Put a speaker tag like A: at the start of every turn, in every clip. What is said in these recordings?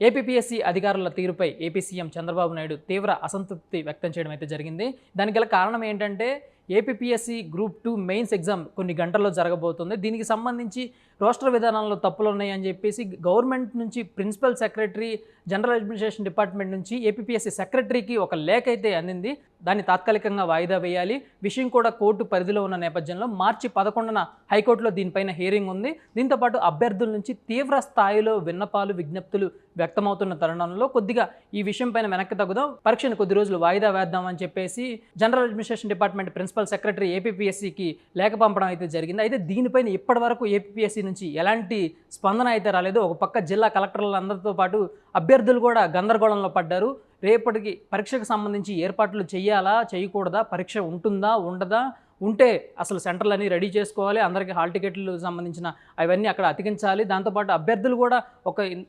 A: APPSC అధికారుల తీరుపై AP CM Chandrababu Naidu తీవ్ర అసంతృప్తి వ్యక్తం చేయడం అయితే జరిగింది. దానికి గల కారణం ఏంటంటే ఏపీపీఎస్సీ గ్రూప్ 2 మెయిన్స్ ఎగ్జామ్ కొన్ని గంటల్లో జరగబోతుంది. దీనికి సంబంధించి రోస్టర్ విధానంలో తప్పులు ఉన్నాయని చెప్పేసి గవర్నమెంట్ నుంచి principal secretary, general administration department నుంచి ఏపీపీఎస్సీ సెక్రటరీకి ఒక లేఖ అయితే అందింది. దాన్ని తాత్కాలికంగా వాయిదా వేయాలి. విషయం కూడా కోర్టు పరిధిలో ఉన్న నేపథ్యంలో మార్చి 11న హైకోర్టులో దీనిపైన హియరింగ్ ఉంది. దీంతోపాటు అభ్యర్థుల నుంచి తీవ్ర స్థాయిలో విన్నపాలు, విజ్ఞప్తులు వ్యక్తమవుతున్న తరుణంలో కొద్దిగా ఈ విషయం పైన వెనక్కి తగ్గుదాం, పరీక్షను కొద్ది రోజులు వాయిదా వేద్దామని చెప్పేసి general administration department principal secretary ఏపీపీఎస్సీకి లేఖ పంపడం అయితే జరిగింది. అయితే దీనిపైన ఇప్పటి వరకు ఏపీపీఎస్సీ నుంచి ఎలాంటి స్పందన అయితే రాలేదు. ఒక పక్క జిల్లా కలెక్టర్లందరితో పాటు అభ్యర్థులు కూడా గందరగోళంలో పడ్డారు. రేపటికి పరీక్షకు సంబంధించి ఏర్పాట్లు చేయాలా, చేయకూడదా, పరీక్ష ఉంటుందా, ఉండదా, ఉంటే అసలు సెంటర్లన్నీ రెడీ చేసుకోవాలి, అందరికీ హాల్ టికెట్లు సంబంధించిన అవన్నీ అక్కడ అతికించాలి. దాంతోపాటు అభ్యర్థులు కూడా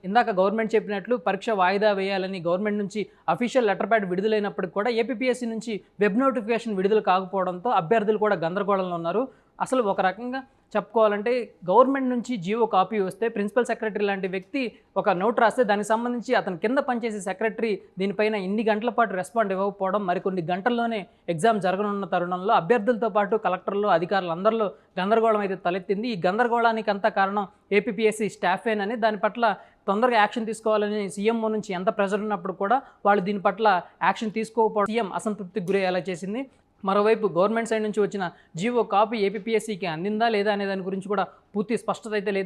A: ఇందాక గవర్నమెంట్ చెప్పినట్లు పరీక్ష వాయిదా వేయాలని గవర్నమెంట్ నుంచి అఫీషియల్ లెటర్ ప్యాడ్ విడుదలైనప్పటికీ కూడా ఏపీపీఎస్సీ నుంచి వెబ్ నోటిఫికేషన్ విడుదల కాకపోవడంతో అభ్యర్థులు కూడా గందరగోళంలో ఉన్నారు. అసలు ఒక రకంగా చెప్పుకోవాలంటే గవర్నమెంట్ నుంచి జీవో కాపీ వస్తే ప్రిన్సిపల్ సెక్రటరీ లాంటి వ్యక్తి ఒక నోట్ రాస్తే దానికి సంబంధించి అతని కింద పనిచేసే సెక్రటరీ దీనిపైన ఇన్ని గంటల పాటు రెస్పాండ్ ఇవ్వకపోవడం, మరికొన్ని గంటల్లోనే ఎగ్జామ్ జరగనున్న తరుణంలో అభ్యర్థులతో పాటు కలెక్టర్లు, అధికారులు అందరిలో గందరగోళం అయితే తలెత్తింది. ఈ గందరగోళానికి అంతా కారణం ఏపీపీఎస్సీ స్టాఫేనని, దాని పట్ల తొందరగా యాక్షన్ తీసుకోవాలని సీఎంఓ నుంచి ఎంత ప్రెజర్ ఉన్నప్పుడు కూడా వాళ్ళు దీని పట్ల యాక్షన్ తీసుకోకపోవడం సీఎం అసంతృప్తికి గురయ్యేలా చేసింది. మరోవైపు గవర్నమెంట్ సైడ్ నుంచి వచ్చిన జీవో కాపీ ఏపీపీఎస్సీకి అందిందా లేదా అనే దాని గురించి కూడా పూర్తి స్పష్టత అయితే లేదు.